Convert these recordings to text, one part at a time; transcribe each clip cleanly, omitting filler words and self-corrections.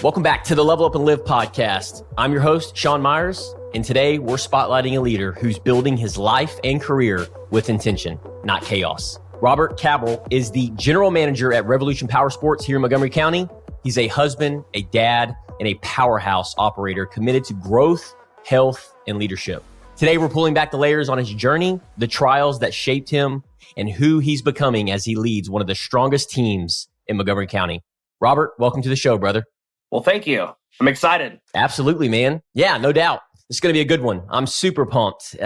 Welcome back to the Level Up and Live podcast. I'm your host, Sean Meyers, and today we're spotlighting a leader who's building his life and career with intention, not chaos. Robert Cabell is the general manager at Revolution Power Sports here in Montgomery County. He's a husband, a dad, and a powerhouse operator committed to growth, health, and leadership. Today, we're pulling back the layers on his journey, the trials that shaped him, and who he's becoming as he leads one of the strongest teams in Montgomery County. Robert, welcome to the show, brother. Well, thank you. I'm excited. Absolutely, man. Yeah, no doubt. It's going to be a good one. I'm super pumped.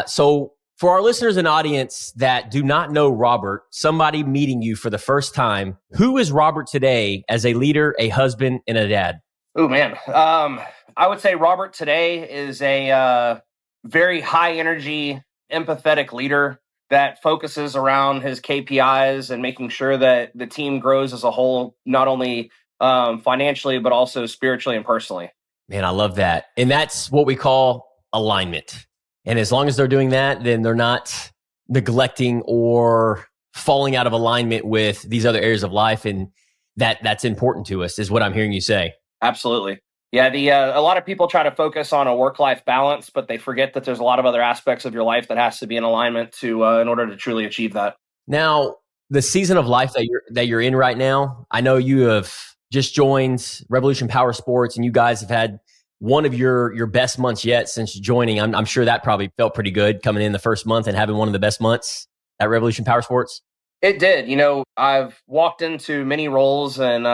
So for our listeners and audience that do not know Robert, somebody meeting you for the first time, who is Robert today as a leader, a husband, and a dad? Oh, man. I would say Robert today is a very high energy, empathetic leader that focuses around his KPIs and making sure that the team grows as a whole, not only financially, but also spiritually and personally. Man, I love that. And that's what we call alignment. And as long as they're doing that, then they're not neglecting or falling out of alignment with these other areas of life. And that's important to us, is what I'm hearing you say. Absolutely. Yeah, a lot of people try to focus on a work-life balance, but they forget that there's a lot of other aspects of your life that has to be in alignment to in order to truly achieve that. Now, the season of life that you're in right now, I know you have just joined Revolution Power Sports, and you guys have had one of your best months yet since joining. I'm sure that probably felt pretty good coming in the first month and having one of the best months at Revolution Power Sports. It did. I've walked into many roles, and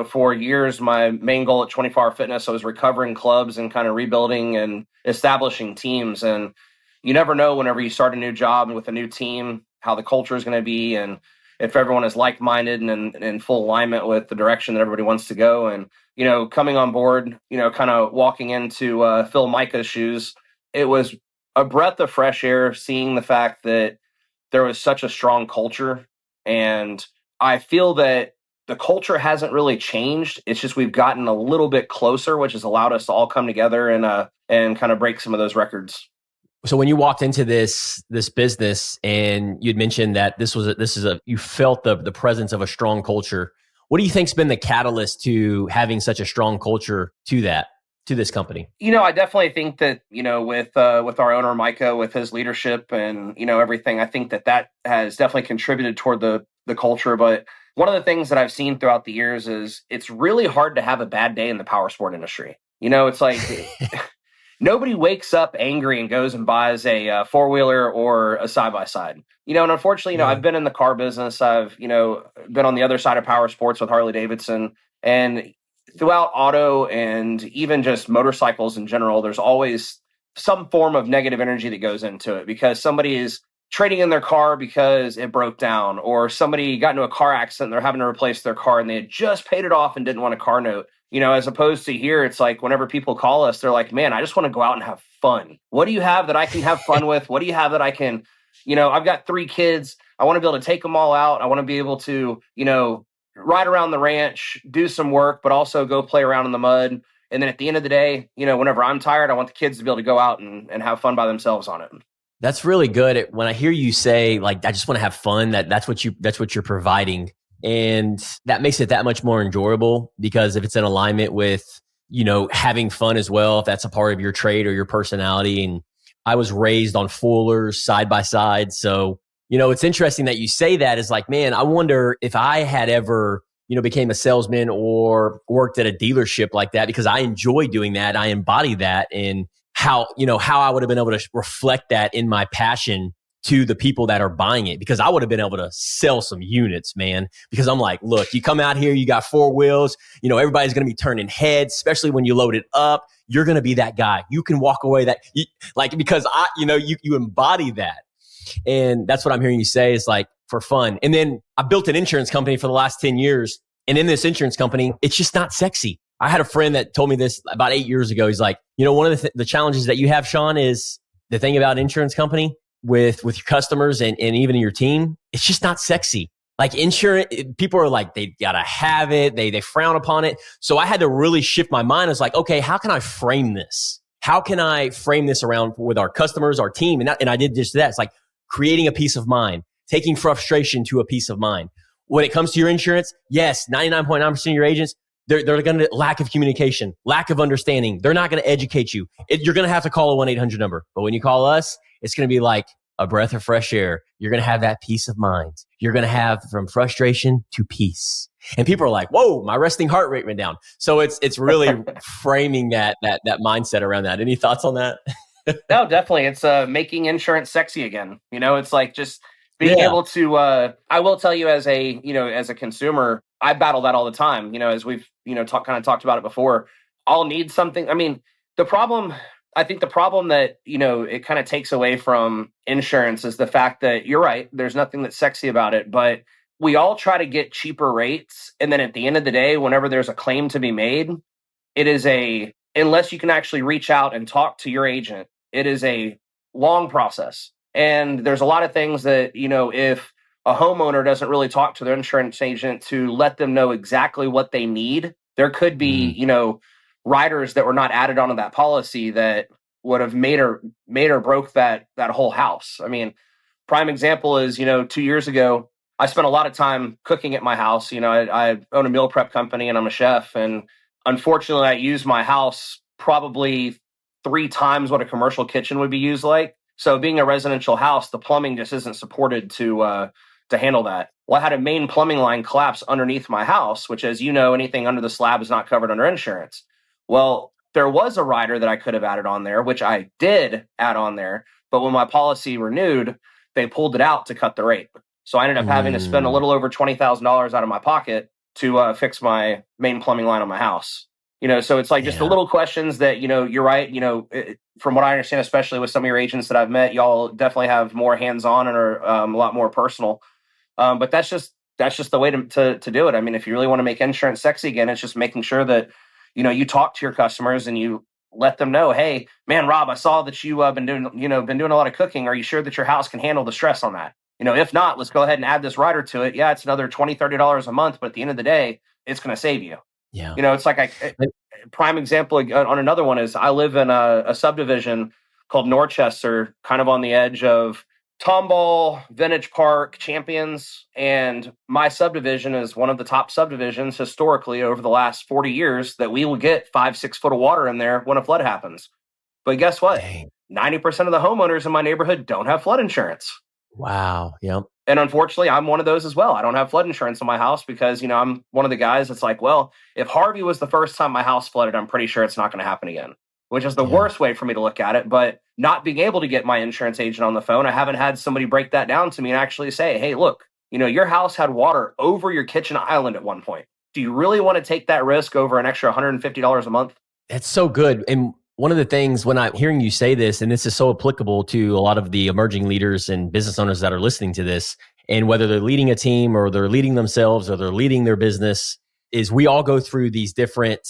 for years, my main goal at 24-Hour Fitness, I was recovering clubs and kind of rebuilding and establishing teams. And you never know whenever you start a new job with a new team, how the culture is going to be, and if everyone is like-minded and in full alignment with the direction that everybody wants to go. And, coming on board, kind of walking into Phil Micah's shoes, it was a breath of fresh air seeing the fact that there was such a strong culture. And I feel that the culture hasn't really changed. It's just we've gotten a little bit closer, which has allowed us to all come together and kind of break some of those records. So when you walked into this business and you'd mentioned that you felt the presence of a strong culture, what do you think's been the catalyst to having such a strong culture to this company? I definitely think that, with our owner, Micah, with his leadership and, everything, I think that has definitely contributed toward the culture. But one of the things that I've seen throughout the years is it's really hard to have a bad day in the power sport industry. It's like nobody wakes up angry and goes and buys a four-wheeler or a side-by-side. And unfortunately, I've been in the car business. I've, been on the other side of power sports with Harley Davidson. And throughout auto and even just motorcycles in general, there's always some form of negative energy that goes into it because somebody is trading in their car because it broke down, or somebody got into a car accident and they're having to replace their car and they had just paid it off and didn't want a car note. As opposed to here, it's like whenever people call us, they're like, man, I just want to go out and have fun. What do you have that I can have fun with? What do you have that I can, I've got 3 kids. I want to be able to take them all out. I want to be able to, ride around the ranch, do some work, but also go play around in the mud. And then at the end of the day, whenever I'm tired, I want the kids to be able to go out and have fun by themselves on it. That's really good. When I hear you say, like, I just want to have fun, that's what you're providing. And that makes it that much more enjoyable because if it's in alignment with, having fun as well, if that's a part of your trade or your personality. And I was raised on Fullers side by side. So, it's interesting that you say that is like, man, I wonder if I had ever, became a salesman or worked at a dealership like that, because I enjoy doing that. I embody that, and how I would have been able to reflect that in my passion to the people that are buying it, because I would have been able to sell some units, man. Because I'm like, look, you come out here, you got 4 wheels, everybody's going to be turning heads, especially when you load it up. You're going to be that guy. You can walk away because you embody that. And that's what I'm hearing you say is like for fun. And then I built an insurance company for the last 10 years. And in this insurance company, it's just not sexy. I had a friend that told me this about 8 years ago. He's like, one of the challenges that you have, Sean, is the thing about insurance company with your customers and even your team, it's just not sexy. Like insurance, people are like, they gotta have it. They frown upon it. So I had to really shift my mind. I was like, okay, how can I frame this? How can I frame this around with our customers, our team? And I did just that. It's like creating a peace of mind, taking frustration to a peace of mind. When it comes to your insurance, yes, 99.9% of your agents, they're going to lack of communication, lack of understanding. They're not going to educate you. You're going to have to call a 1-800 number. But when you call us, it's going to be like a breath of fresh air. You're going to have that peace of mind. You're going to have from frustration to peace. And people are like, whoa, my resting heart rate went down. So it's really framing that mindset around that. Any thoughts on that? No, definitely. It's making insurance sexy again. It's like just being able to, I will tell you as a consumer, I battle that all the time, as we've, kind of talked about it before. I'll need something. I mean, I think the problem that, it kind of takes away from insurance is the fact that you're right. There's nothing that's sexy about it, but we all try to get cheaper rates. And then at the end of the day, whenever there's a claim to be made, it is unless you can actually reach out and talk to your agent, it is a long process. And there's a lot of things that, if a homeowner doesn't really talk to their insurance agent to let them know exactly what they need, there could be, riders that were not added onto that policy that would have made or broke that whole house. I mean, prime example is, 2 years ago, I spent a lot of time cooking at my house. I own a meal prep company and I'm a chef. And unfortunately, I use my house probably 3 times what a commercial kitchen would be used like. So being a residential house, the plumbing just isn't supported to handle that. Well, I had a main plumbing line collapse underneath my house, which, as you know, anything under the slab is not covered under insurance. Well, there was a rider that I could have added on there, which I did add on there. But when my policy renewed, they pulled it out to cut the rate. So I ended up having to spend a little over $20,000 out of my pocket to fix my main plumbing line on my house. So it's like just the little questions that, you're right. From what I understand, especially with some of your agents that I've met, y'all definitely have more hands-on and are a lot more personal. But that's just the way to do it. I mean, if you really want to make insurance sexy again, it's just making sure that, you talk to your customers and you let them know, hey, man, Rob, I saw that you been doing a lot of cooking. Are you sure that your house can handle the stress on that? If not, let's go ahead and add this rider to it. Yeah, it's another $20, $30 a month, but at the end of the day, it's going to save you. Yeah. It's like prime example on another one is I live in a subdivision called Norchester, kind of on the edge of Tomball, Vintage Park, Champions. And my subdivision is one of the top subdivisions historically over the last 40 years that we will get 5-6 foot of water in there when a flood happens. But guess what? Dang. 90% of the homeowners in my neighborhood don't have flood insurance. Wow. Yep. And unfortunately, I'm one of those as well. I don't have flood insurance on my house because, I'm one of the guys that's like, well, if Harvey was the first time my house flooded, I'm pretty sure it's not going to happen again, which is the worst way for me to look at it. But not being able to get my insurance agent on the phone, I haven't had somebody break that down to me and actually say, hey, look, your house had water over your kitchen island at one point. Do you really want to take that risk over an extra $150 a month? That's so good. And one of the things when I'm hearing you say this, and this is so applicable to a lot of the emerging leaders and business owners that are listening to this, and whether they're leading a team or they're leading themselves or they're leading their business, is we all go through these different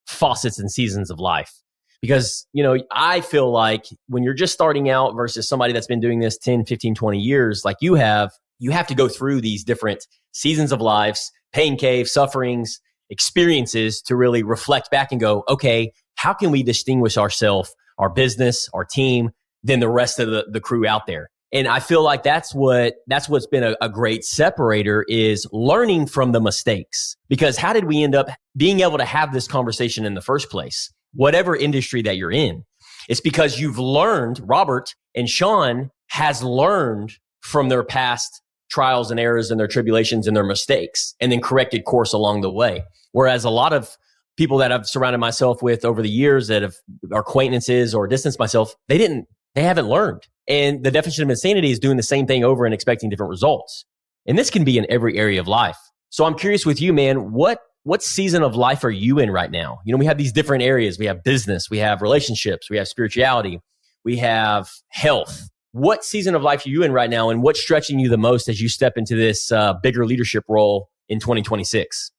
faucets and seasons of life. Because, I feel like when you're just starting out versus somebody that's been doing this 10, 15, 20 years, like you have to go through these different seasons of lives, pain caves, sufferings, experiences to really reflect back and go, okay, how can we distinguish ourselves, our business, our team, than the rest of the crew out there? And I feel like that's what's been a great separator is learning from the mistakes. Because how did we end up being able to have this conversation in the first place? Whatever industry that you're in, it's because you've learned, Robert and Sean has learned from their past trials and errors and their tribulations and their mistakes and then corrected course along the way. Whereas a lot of people that I've surrounded myself with over the years that have acquaintances or distanced myself, they haven't learned. And the definition of insanity is doing the same thing over and expecting different results. And this can be in every area of life. So I'm curious with you, man, what season of life are you in right now? We have these different areas. We have business, we have relationships, we have spirituality, we have health. What season of life are you in right now? And what's stretching you the most as you step into this bigger leadership role in 2026?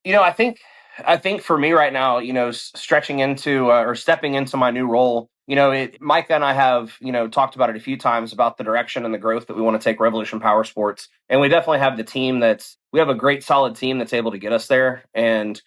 I think for me right now, stretching into or stepping into my new role, Micah and I have, talked about it a few times about the direction and the growth that we want to take Revolution Power Sports. And we definitely have we have a great solid team that's able to get us there. And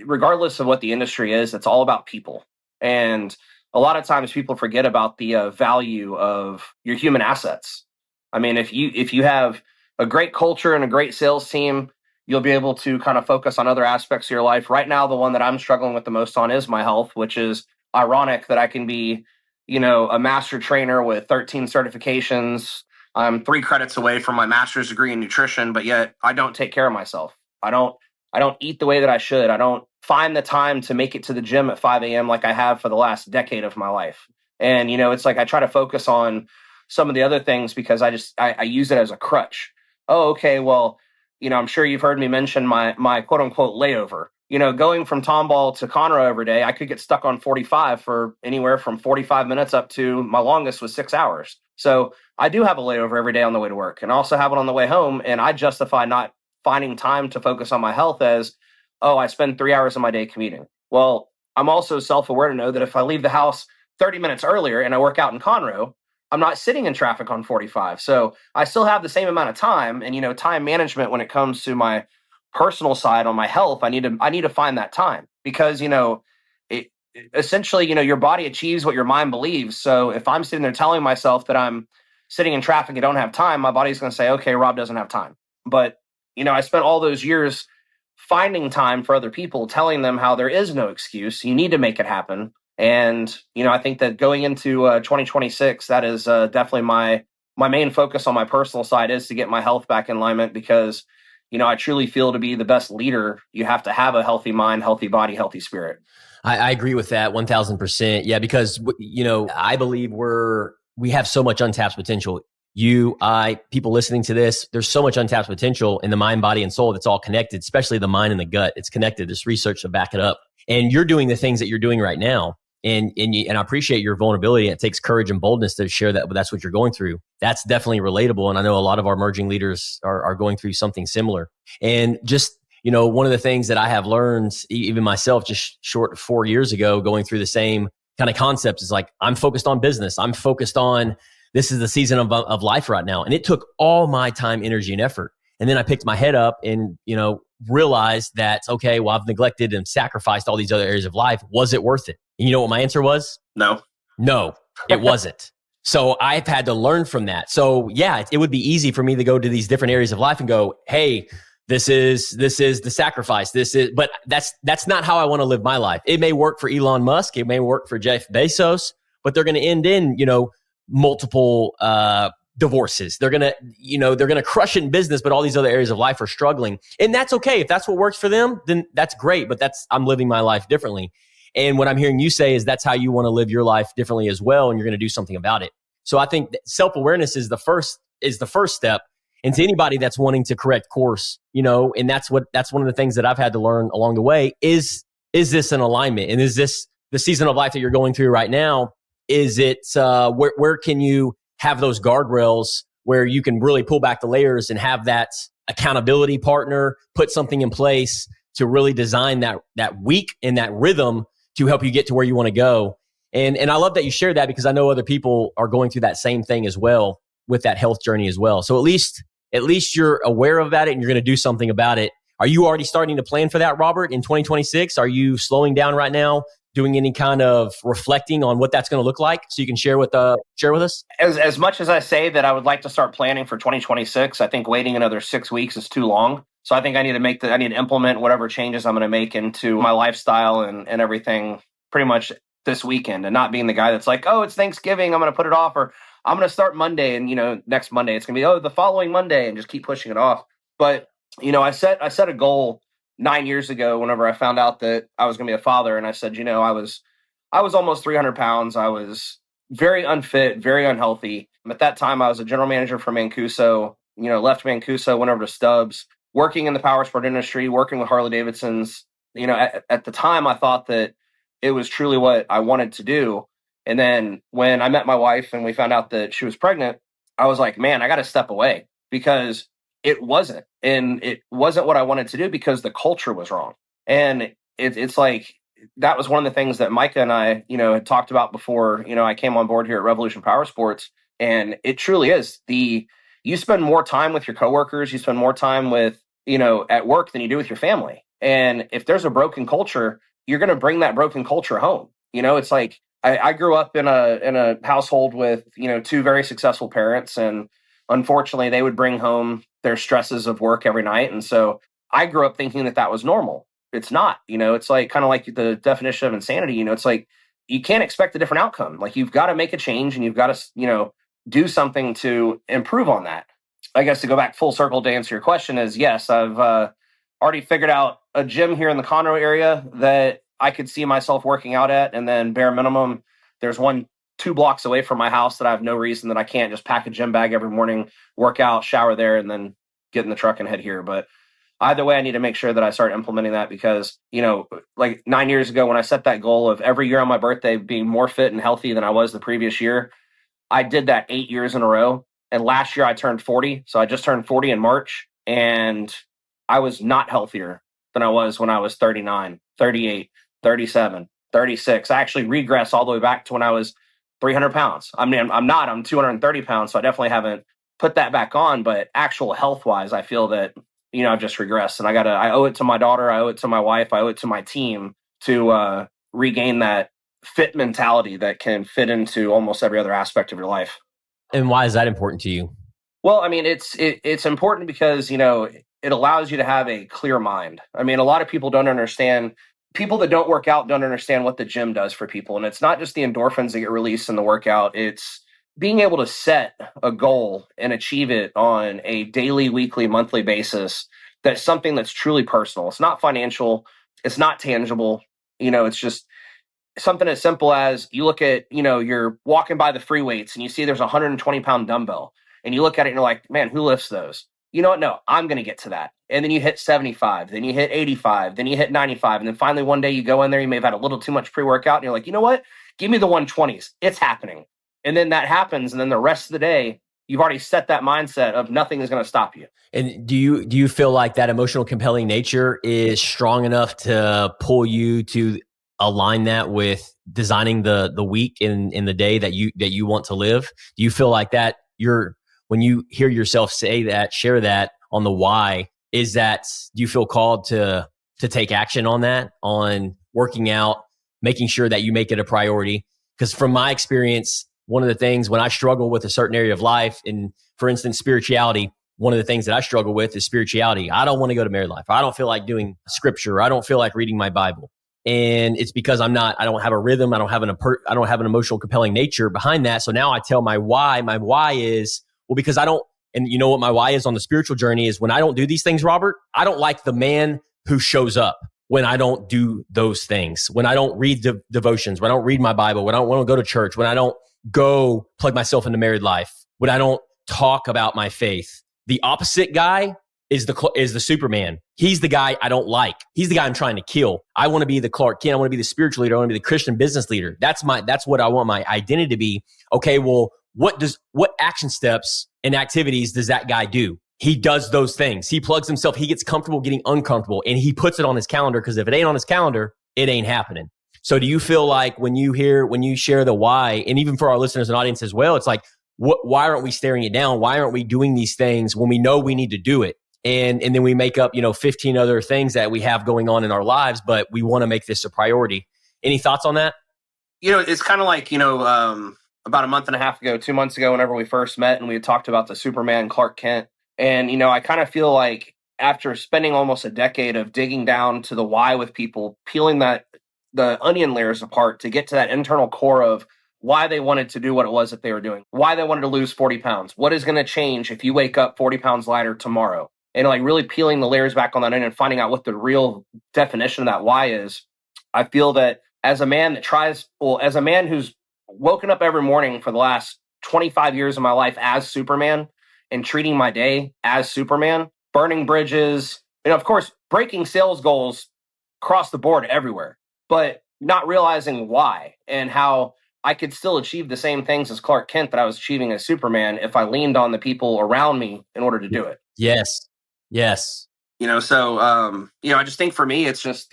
regardless of what the industry is, it's all about people. And a lot of times people forget about the value of your human assets. I mean, if you have a great culture and a great sales team, you'll be able to kind of focus on other aspects of your life. Right now, the one that I'm struggling with the most on is my health, which is ironic that I can be, a master trainer with 13 certifications. I'm 3 credits away from my master's degree in nutrition, but yet I don't take care of myself. I don't eat the way that I should. I don't find the time to make it to the gym at 5 a.m. like I have for the last decade of my life. And, it's like I try to focus on some of the other things because I use it as a crutch. Oh, okay. Well, I'm sure you've heard me mention my quote unquote layover. Going from Tomball to Conroe every day, I could get stuck on 45 for anywhere from 45 minutes up to my longest was 6 hours. So I do have a layover every day on the way to work and also have it on the way home. And I justify not finding time to focus on my health as, oh, I spend 3 hours of my day commuting. Well, I'm also self-aware to know that if I leave the house 30 minutes earlier and I work out in Conroe, I'm not sitting in traffic on 45. So I still have the same amount of time and, time management when it comes to my personal side on my health. I need to find that time because, essentially, your body achieves what your mind believes. So if I'm sitting there telling myself that I'm sitting in traffic and don't have time, my body's going to say, okay, Rob doesn't have time. But, I spent all those years finding time for other people, telling them how there is no excuse. You need to make it happen. And, I think that going into 2026, that is definitely my main focus on my personal side is to get my health back in alignment because, I truly feel to be the best leader, you have to have a healthy mind, healthy body, healthy spirit. I agree with that 1000%. Yeah, because, I believe we have so much untapped potential. People listening to this, there's so much untapped potential in the mind, body, and soul that's all connected, especially the mind and the gut. It's connected. There's research to back it up. And you're doing the things that you're doing right now. And I appreciate your vulnerability. It takes courage and boldness to share that, but that's what you're going through. That's definitely relatable. And I know a lot of our emerging leaders are going through something similar. And just, one of the things that I have learned, even myself, just short of 4 years ago, going through the same kind of concepts is like, I'm focused on business. I'm focused on, this is the season of life right now. And it took all my time, energy, and effort. And then I picked my head up and, realized that, okay, well, I've neglected and sacrificed all these other areas of life. Was it worth it? And you know what my answer was? No, it wasn't. So I've had to learn from that. So yeah, it would be easy for me to go to these different areas of life and go, hey, this is the sacrifice. But that's not how I want to live my life. It may work for Elon Musk. It may work for Jeff Bezos, but they're going to end in, multiple divorces. They're going to crush it in business, but all these other areas of life are struggling. And that's okay. If that's what works for them, then that's great. But I'm living my life differently. And what I'm hearing you say is that's how you want to live your life differently as well. And you're going to do something about it. So I think self-awareness is the first step. And to anybody that's wanting to correct course, and that's one of the things that I've had to learn along the way is this an alignment? And is this the season of life that you're going through right now? Is it, where can you have those guardrails where you can really pull back the layers and have that accountability partner, put something in place to really design that week and that rhythm to help you get to where you want to go. And I love that you shared that because I know other people are going through that same thing as well with that health journey as well. So at least you're aware of that and you're going to do something about it. Are you already starting to plan for that, Robert, in 2026? Are you slowing down right now, doing any kind of reflecting on what that's going to look like so you can share with us? As much as I say that I would like to start planning for 2026, I think waiting another 6 weeks is too long. So I think I need to implement whatever changes I'm going to make into my lifestyle and everything pretty much this weekend, and not being the guy that's like, oh, it's Thanksgiving, I'm going to put it off, or I'm going to start Monday and, next Monday it's going to be, oh, the following Monday, and just keep pushing it off. But, I set a goal 9 years ago whenever I found out that I was going to be a father. And I said, I was almost 300 pounds. I was very unfit, very unhealthy. At that time, I was a general manager for Mancuso, left Mancuso, went over to Stubbs, working in the power sport industry, working with Harley Davidsons. At the time, I thought that it was truly what I wanted to do. And then when I met my wife and we found out that she was pregnant, I was like, man, I got to step away because it wasn't. And it wasn't what I wanted to do because the culture was wrong. And it's like, that was one of the things that Micah and I, had talked about before, I came on board here at Revolution Power Sports. And it truly is you spend more time with your coworkers, you spend more time with, at work than you do with your family. And if there's a broken culture, you're going to bring that broken culture home. It's like, I grew up in a household with, 2 very successful parents. And unfortunately, they would bring home their stresses of work every night. And so I grew up thinking that that was normal. It's not, it's like kind of like the definition of insanity. It's like you can't expect a different outcome. Like you've got to make a change and you've got to, do something to improve on that. I guess to go back full circle to answer your question is yes, I've already figured out a gym here in the Conroe area that I could see myself working out at. And then bare minimum, there's 2 blocks away from my house that I have no reason that I can't just pack a gym bag every morning, work out, shower there, and then get in the truck and head here. But either way, I need to make sure that I start implementing that because, like 9 years ago when I set that goal of every year on my birthday being more fit and healthy than I was the previous year, I did that 8 years in a row. And last year I turned 40. So I just turned 40 in March and I was not healthier than I was when I was 39, 38, 37, 36. I actually regressed all the way back to when I was 300 pounds. I mean, I'm 230 pounds. So I definitely haven't put that back on, but actual health wise, I feel that, I've just regressed and I owe it to my daughter. I owe it to my wife. I owe it to my team to regain that fit mentality that can fit into almost every other aspect of your life. And why is that important to you? Well, I mean, it's important because, it allows you to have a clear mind. I mean, a lot of people don't understand. People that don't work out don't understand what the gym does for people. And it's not just the endorphins that get released in the workout. It's being able to set a goal and achieve it on a daily, weekly, monthly basis. That's something that's truly personal. It's not financial. It's not tangible. It's just something as simple as you look at, you're walking by the free weights and you see there's a 120-pound dumbbell and you look at it and you're like, man, who lifts those? You know what? No, I'm going to get to that. And then you hit 75, then you hit 85, then you hit 95. And then finally one day you go in there, you may have had a little too much pre-workout and you're like, you know what? Give me the 120s. It's happening. And then that happens. And then the rest of the day, you've already set that mindset of nothing is going to stop you. And do you feel like that emotional compelling nature is strong enough to pull you to align that with designing the week in the day that you want to live? Do you feel like that when you hear yourself say that, share that on the why, do you feel called to take action on that, on working out, making sure that you make it a priority? Because from my experience, one of the things when I struggle with a certain area of life, and for instance, spirituality, one of the things that I struggle with is spirituality. I don't want to go to married life. I don't feel like doing scripture. I don't feel like reading my Bible. And it's because I don't have a rhythm. I don't have an emotional compelling nature behind that. So now I tell my why. My why is, well, because I don't, and you know what my why is on the spiritual journey is when I don't do these things, Robert, I don't like the man who shows up when I don't do those things, when I don't read devotions, when I don't read my Bible, when I don't want to go to church, when I don't go plug myself into married life, when I don't talk about my faith. The opposite guy is the Superman. He's the guy I don't like. He's the guy I'm trying to kill. I want to be the Clark Kent. I want to be the spiritual leader. I want to be the Christian business leader. That's what I want my identity to be. Okay, well, what action steps and activities does that guy do? He does those things. He plugs himself. He gets comfortable getting uncomfortable and he puts it on his calendar because if it ain't on his calendar, it ain't happening. So do you feel like when you share the why, and even for our listeners and audience as well, it's like, why aren't we staring it down? Why aren't we doing these things when we know we need to do it? And then we make up, 15 other things that we have going on in our lives, but we want to make this a priority. Any thoughts on that? It's kind of like, about a month and a half ago, 2 months ago, whenever we first met and we had talked about the Superman Clark Kent. And, I kind of feel like after spending almost a decade of digging down to the why with people, peeling the onion layers apart to get to that internal core of why they wanted to do what it was that they were doing, why they wanted to lose 40 pounds, what is going to change if you wake up 40 pounds lighter tomorrow, and like really peeling the layers back on that onion and finding out what the real definition of that why is. I feel that as a man who's woken up every morning for the last 25 years of my life as Superman and treating my day as Superman, burning bridges, and of course, breaking sales goals across the board everywhere, but not realizing why and how I could still achieve the same things as Clark Kent that I was achieving as Superman if I leaned on the people around me in order to do it. Yes. So, I just think for me, it's just,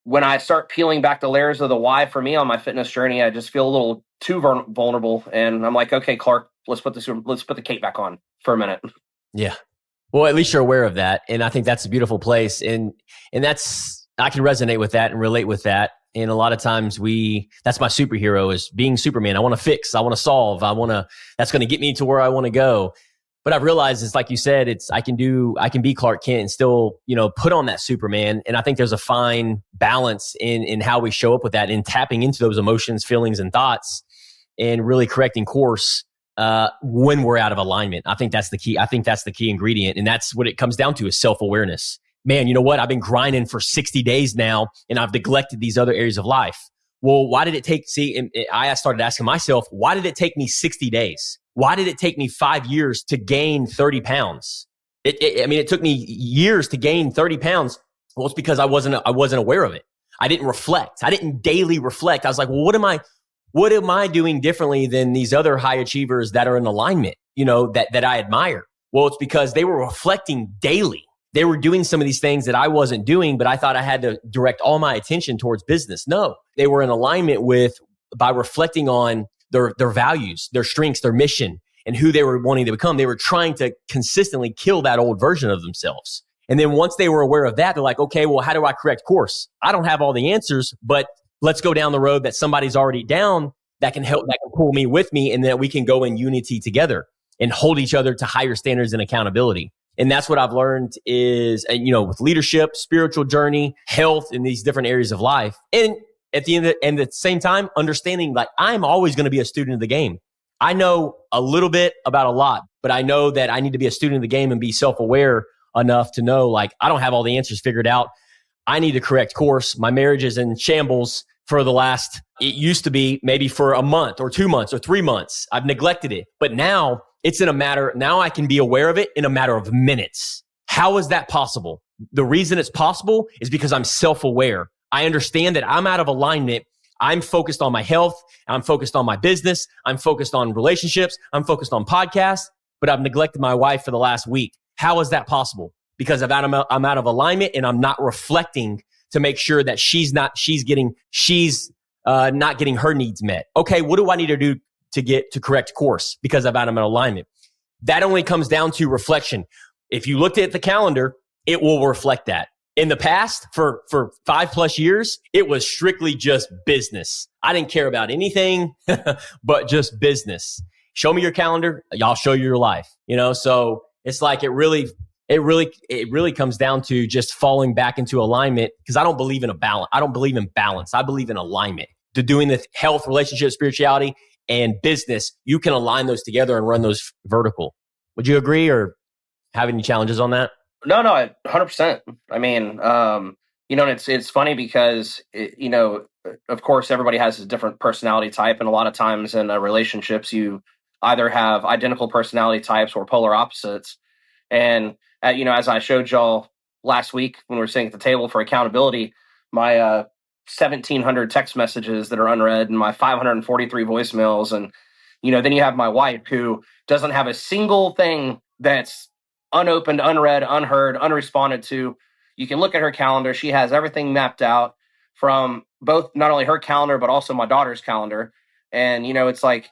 when I start peeling back the layers of the why for me on my fitness journey, I just feel a little too vulnerable. And I'm like, okay, Clark, let's put the cape back on for a minute. Yeah. Well, at least you're aware of that. And I think that's a beautiful place. And I can resonate with that and relate with that. And a lot of times that's my superhero is being Superman. I want to fix, I want to solve, that's going to get me to where I want to go. But I've realized it's like you said, I can be Clark Kent and still, put on that Superman. And I think there's a fine balance in how we show up with that and tapping into those emotions, feelings, and thoughts and really correcting course when we're out of alignment. I think that's the key. I think that's the key ingredient. And that's what it comes down to is self-awareness. Man, you know what? I've been grinding for 60 days now and I've neglected these other areas of life. Well, why did it take, I started asking myself, why did it take me 60 days? Why did it take me 5 years to gain 30 pounds? It took me years to gain 30 pounds. Well, it's because I wasn't aware of it. I didn't reflect. I didn't daily reflect. I was like, well, what am I doing differently than these other high achievers that are in alignment, that I admire? Well, it's because they were reflecting daily. They were doing some of these things that I wasn't doing, but I thought I had to direct all my attention towards business. No, they were in alignment by reflecting on their values, their strengths, their mission, and who they were wanting to become. They were trying to consistently kill that old version of themselves. And then once they were aware of that, they're like, okay, well, how do I correct course? I don't have all the answers, but let's go down the road that somebody's already down that can help, that can pull me with me, and that we can go in unity together and hold each other to higher standards and accountability. And that's what I've learned is, with leadership, spiritual journey, health, in these different areas of life. And at the same time, understanding like I'm always going to be a student of the game. I know a little bit about a lot, but I know that I need to be a student of the game and be self-aware enough to know like I don't have all the answers figured out. I need to correct course. My marriage is in shambles for it used to be maybe for a month or 2 months or 3 months. I've neglected it, but now now I can be aware of it in a matter of minutes. How is that possible? The reason it's possible is because I'm self-aware. I understand that I'm out of alignment. I'm focused on my health. I'm focused on my business. I'm focused on relationships. I'm focused on podcasts, but I've neglected my wife for the last week. How is that possible? Because I'm out of alignment and I'm not reflecting to make sure that she's not getting her needs met. Okay, what do I need to do to correct course? Because I'm out of alignment. That only comes down to reflection. If you looked at the calendar, it will reflect that. In the past, for 5+ years, it was strictly just business. I didn't care about anything but just business. Show me your calendar, I'll show you your life. So it's like it really comes down to just falling back into alignment, because I don't believe in a balance. I don't believe in balance. I believe in alignment. To doing the health, relationship, spirituality, and business, you can align those together and run those vertical. Would you agree or have any challenges on that? No, 100%. I mean, and it's funny because, of course, everybody has a different personality type. And a lot of times in relationships, you either have identical personality types or polar opposites. And, as I showed y'all last week when we were sitting at the table for accountability, my 1,700 text messages that are unread and my 543 voicemails. And, then you have my wife who doesn't have a single thing that's unopened, unread, unheard, unresponded to. You can look at her calendar. She has everything mapped out from both not only her calendar, but also my daughter's calendar. And, it's like,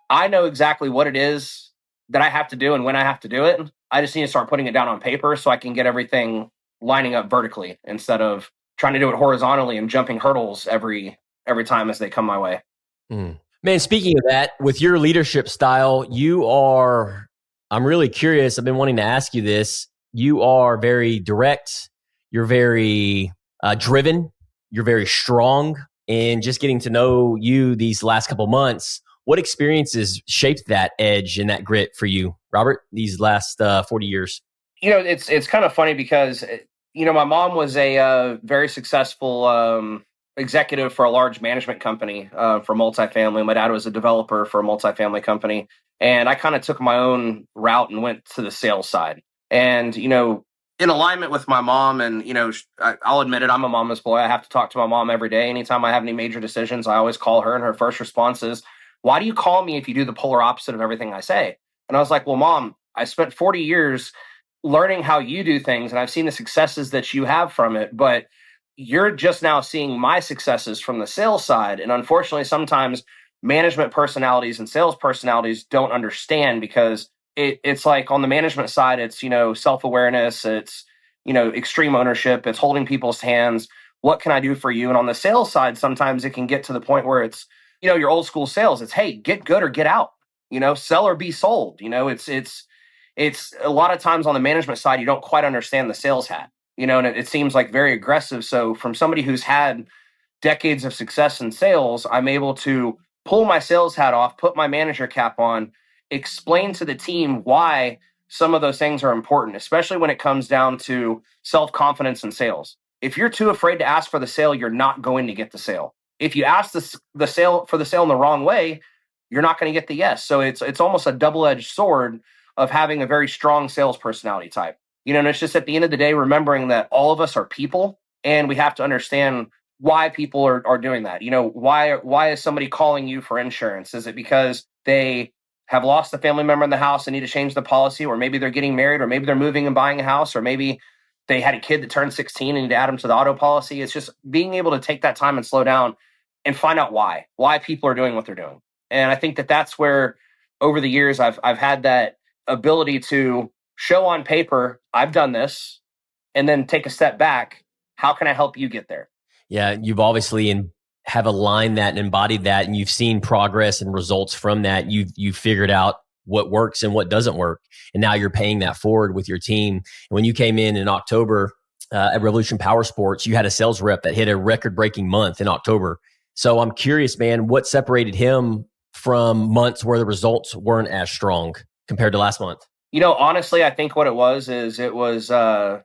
I know exactly what it is that I have to do and when I have to do it. I just need to start putting it down on paper so I can get everything lining up vertically instead of trying to do it horizontally and jumping hurdles every time as they come my way. Man, speaking of that, with your leadership style, I'm really curious. I've been wanting to ask you this. You are very direct. You're very driven. You're very strong. And just getting to know you these last couple months, what experiences shaped that edge and that grit for you, Robert, these last 40 years? It's kind of funny because, my mom was a very successful executive for a large management company for multifamily. My dad was a developer for a multifamily company. And I kind of took my own route and went to the sales side. And, in alignment with my mom, and, I'll admit it, I'm a mama's boy. I have to talk to my mom every day. Anytime I have any major decisions, I always call her, and her first response is, "Why do you call me if you do the polar opposite of everything I say?" And I was like, "Well, Mom, I spent 40 years learning how you do things, and I've seen the successes that you have from it, but you're just now seeing my successes from the sales side. And unfortunately, sometimes management personalities and sales personalities don't understand, because it's like on the management side, it's, self-awareness, it's, extreme ownership, it's holding people's hands. What can I do for you?" And on the sales side, sometimes it can get to the point where it's, your old school sales. It's, hey, get good or get out, sell or be sold. it's a lot of times on the management side, you don't quite understand the sales hat, and it seems like very aggressive. So from somebody who's had decades of success in sales, I'm able to pull my sales hat off, put my manager cap on, explain to the team why some of those things are important, especially when it comes down to self-confidence in sales. If you're too afraid to ask for the sale, you're not going to get the sale. If you ask the sale for the sale in the wrong way, you're not going to get the yes. So it's almost a double-edged sword of having a very strong sales personality type. And it's just at the end of the day, remembering that all of us are people, and we have to understand why people are doing that. Why is somebody calling you for insurance? Is it because they have lost a family member in the house and need to change the policy, or maybe they're getting married, or maybe they're moving and buying a house, or maybe they had a kid that turned 16 and need to add them to the auto policy? It's just being able to take that time and slow down and find out why people are doing what they're doing. And I think that that's where over the years I've had that ability to show on paper, I've done this, and then take a step back. How can I help you get there? Yeah, you've obviously have aligned that and embodied that, and you've seen progress and results from that. You've figured out what works and what doesn't work, and now you're paying that forward with your team. And when you came in October at Revolution Power Sports, you had a sales rep that hit a record-breaking month in October. So I'm curious, man, what separated him from months where the results weren't as strong compared to last month? Honestly, I think what it was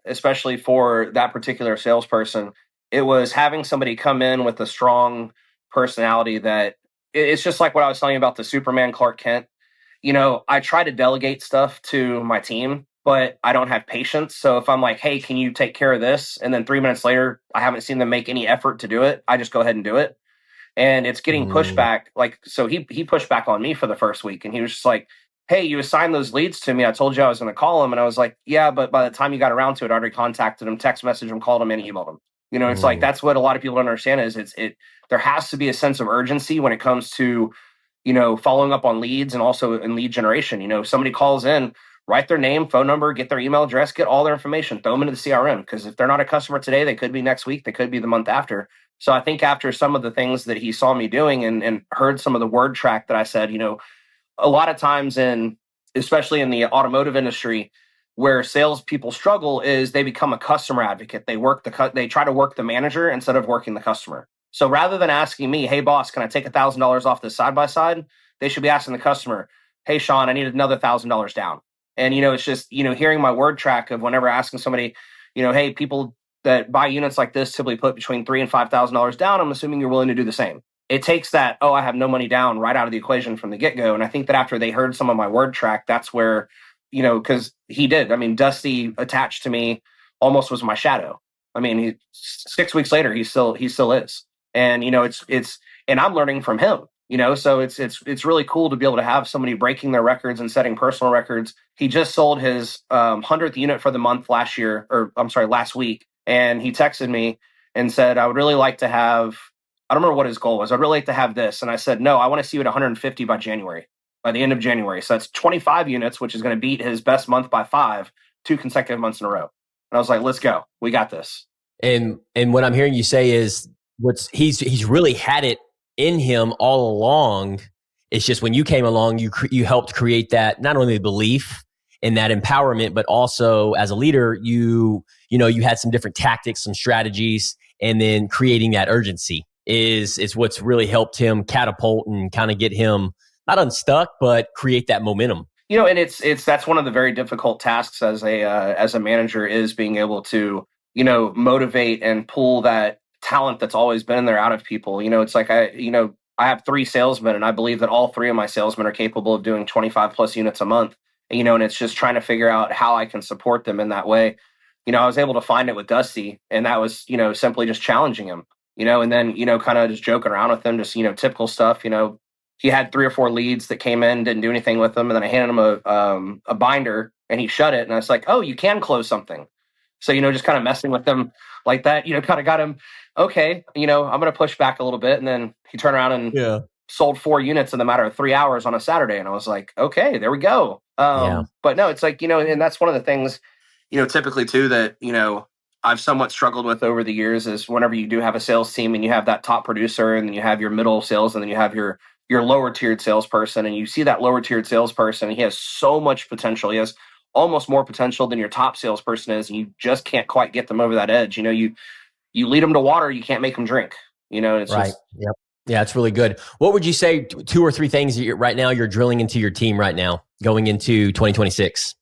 especially for that particular salesperson, it was having somebody come in with a strong personality that it's just like what I was telling you about the Superman Clark Kent. I try to delegate stuff to my team, but I don't have patience. So if I'm like, hey, can you take care of this? And then 3 minutes later, I haven't seen them make any effort to do it, I just go ahead and do it. And it's getting pushback. So he pushed back on me for the first week, and he was just like, hey, you assigned those leads to me. I told you I was going to call them. And I was like, yeah, but by the time you got around to it, I already contacted them, text messaged them, called them, and emailed them. It's like, that's what a lot of people don't understand is there has to be a sense of urgency when it comes to, following up on leads and also in lead generation. If somebody calls in, write their name, phone number, get their email address, get all their information, throw them into the CRM. Because if they're not a customer today, they could be next week, they could be the month after. So I think after some of the things that he saw me doing and heard some of the word track that I said, a lot of times especially in the automotive industry, where salespeople struggle is they become a customer advocate. They try to work the manager instead of working the customer. So rather than asking me, hey boss, can I take $1,000 off this side by side? They should be asking the customer, hey Sean, I need another $1,000 down. And it's just hearing my word track of whenever asking somebody, hey, people that buy units like this typically put between $3,000 and $5,000 down. I'm assuming you're willing to do the same. It takes that, I have no money down right out of the equation from the get-go. And I think that after they heard some of my word track, that's where, because he did. I mean, Dusty attached to me almost was my shadow. I mean, 6 weeks later, he still is. And, and I'm learning from him, so it's really cool to be able to have somebody breaking their records and setting personal records. He just sold his 100th unit for the month last week. And he texted me and said, I would really like to have, I don't remember what his goal was. I'd really like to have this. And I said, no, I want to see you at 150 by the end of January. So that's 25 units, which is going to beat his best month by 5, 2 consecutive months in a row. And I was like, let's go. We got this. And what I'm hearing you say is he's really had it in him all along. It's just when you came along, you helped create that, not only the belief and that empowerment, but also as a leader, you had some different tactics, some strategies, and then creating that urgency is what's really helped him catapult and kind of get him not unstuck, but create that momentum. And that's one of the very difficult tasks as a manager is being able to, motivate and pull that talent that's always been there out of people. It's like I have 3 salesmen, and I believe that all 3 of my salesmen are capable of doing 25 plus units a month. And it's just trying to figure out how I can support them in that way. I was able to find it with Dusty, and that was, simply just challenging him, and then, kind of just joking around with him, just, typical stuff. He had 3 or 4 leads that came in, didn't do anything with them. And then I handed him a binder, and he shut it. And I was like, oh, you can close something. So, just kind of messing with them like that, kind of got him, okay, I'm going to push back a little bit. And then he turned around and sold 4 units in the matter of 3 hours on a Saturday. And I was like, okay, there we go. But no, it's like, and that's one of the things, typically too, that, I've somewhat struggled with over the years is whenever you do have a sales team and you have that top producer and then you have your middle sales and then you have your lower tiered salesperson, and you see that lower tiered salesperson, he has so much potential. He has almost more potential than your top salesperson is, and you just can't quite get them over that edge. You lead them to water, you can't make them drink. It's right. just, Yep. Yeah, it's really good. What would you say 2 or 3 things that right now you're drilling into your team right now going into 2026?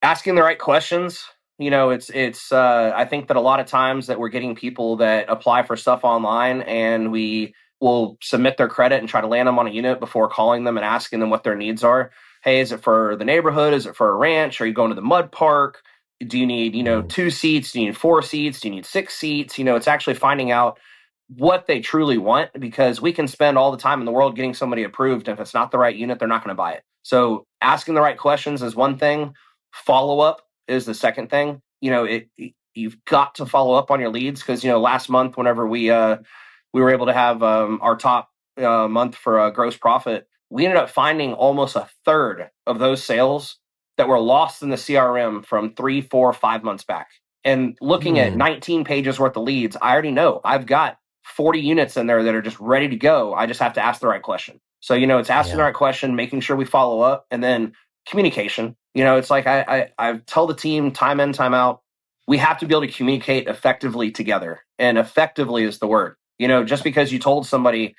Asking the right questions. It's I think that a lot of times that we're getting people that apply for stuff online, and we will submit their credit and try to land them on a unit before calling them and asking them what their needs are. Hey, is it for the neighborhood? Is it for a ranch? Are you going to the mud park? Do you need, 2 seats? Do you need 4 seats? Do you need 6 seats? It's actually finding out what they truly want, because we can spend all the time in the world getting somebody approved. If it's not the right unit, they're not going to buy it. So asking the right questions is one thing. Follow up is the second thing. You've got to follow up on your leads, because last month, whenever we were able to have our top month for gross profit, we ended up finding almost a third of those sales that were lost in the CRM from 3, 4, 5 months back. And looking at 19 pages worth of leads, I already know I've got 40 units in there that are just ready to go. I just have to ask the right question. So, it's asking the right question, making sure we follow up, and then communication. It's like I tell the team time in, time out, we have to be able to communicate effectively together. And effectively is the word. Just because you told somebody,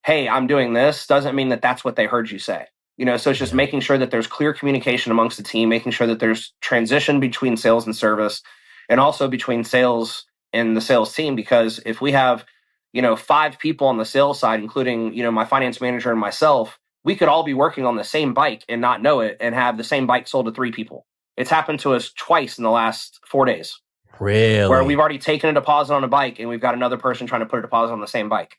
hey, I'm doing this, doesn't mean that that's what they heard you say. So it's just making sure that there's clear communication amongst the team, making sure that there's transition between sales and service, and also between sales and the sales team. Because if we have 5 people on the sales side, including, my finance manager and myself, we could all be working on the same bike and not know it, and have the same bike sold to 3 people. It's happened to us twice in the last 4 days. Really? Where we've already taken a deposit on a bike, and we've got another person trying to put a deposit on the same bike.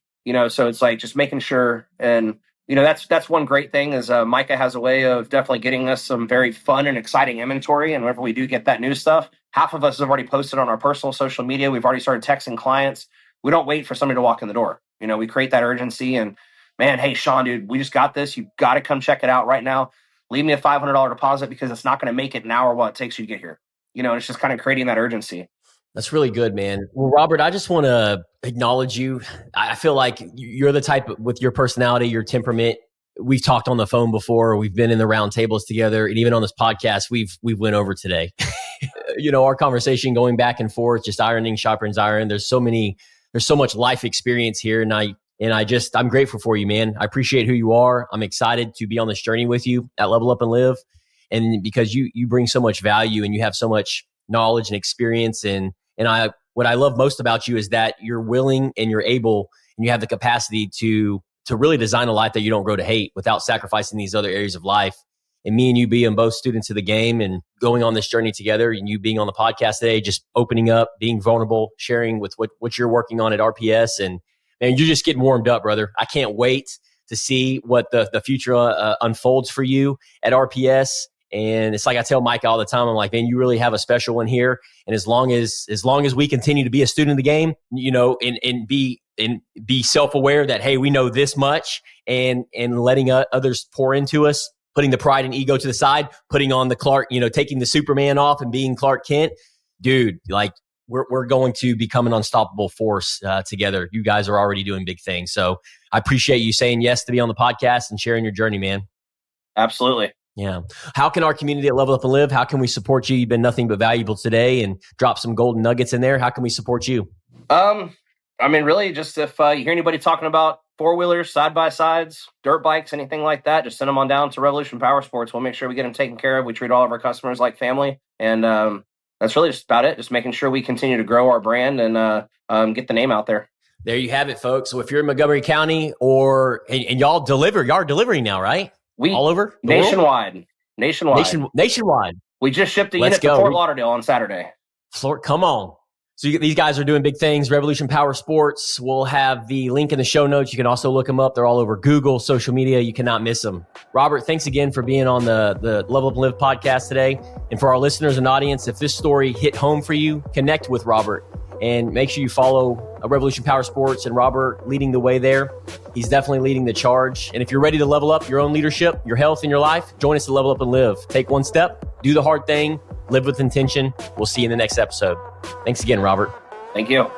So it's like just making sure. And, that's one great thing is Micah has a way of definitely getting us some very fun and exciting inventory. And whenever we do get that new stuff, half of us have already posted on our personal social media. We've already started texting clients. We don't wait for somebody to walk in the door. We create that urgency, and man, hey, Sean, dude, we just got this. You got to come check it out right now. Leave me a $500 deposit, because it's not going to make it an hour while it takes you to get here. It's just kind of creating that urgency. That's really good, man. Well, Robert, I just want to acknowledge you. I feel like you're the type, with your personality, your temperament. We've talked on the phone before. We've been in the round tables together, and even on this podcast, we've went over today. Our conversation going back and forth, just ironing sharpens iron. There's so much life experience here, and I'm grateful for you, man. I appreciate who you are. I'm excited to be on this journey with you at Level Up and Live, and because you bring so much value, and you have so much knowledge and experience, and what I love most about you is that you're willing and you're able, and you have the capacity to really design a life that you don't grow to hate without sacrificing these other areas of life. And me and you being both students of the game and going on this journey together, and you being on the podcast today, just opening up, being vulnerable, sharing with what you're working on at RPS. And man, you're just getting warmed up, brother. I can't wait to see what the future unfolds for you at RPS. And it's like I tell Mike all the time, I'm like, man, you really have a special one here. And as long as we continue to be a student of the game, and be self-aware that, hey, we know this much, and letting others pour into us, putting the pride and ego to the side, putting on the Clark, taking the Superman off and being Clark Kent, dude, like we're going to become an unstoppable force together. You guys are already doing big things. So I appreciate you saying yes to be on the podcast and sharing your journey, man. Absolutely. Yeah. How can our community at Level Up and Live, how can we support you? You've been nothing but valuable today, and drop some golden nuggets in there. How can we support you? Really just if you hear anybody talking about 4-wheelers, side-by-sides, dirt bikes, anything like that, just send them on down to Revolution Power Sports. We'll make sure we get them taken care of. We treat all of our customers like family. And that's really just about it. Just making sure we continue to grow our brand and get the name out there. There you have it, folks. So if you're in Montgomery County and y'all are delivering now, right? All over? Nationwide. Nationwide. We just shipped a unit to Fort Lauderdale on Saturday. Come on. So these guys are doing big things. Revolution Power Sports. We'll have the link in the show notes. You can also look them up. They're all over Google, social media. You cannot miss them. Robert, thanks again for being on the Level Up and Live podcast today. And for our listeners and audience, if this story hit home for you, connect with Robert and make sure you follow Revolution Power Sports and Robert leading the way there. He's definitely leading the charge. And if you're ready to level up your own leadership, your health, and your life, join us to Level Up and Live. Take one step, do the hard thing, live with intention. We'll see you in the next episode. Thanks again, Robert. Thank you.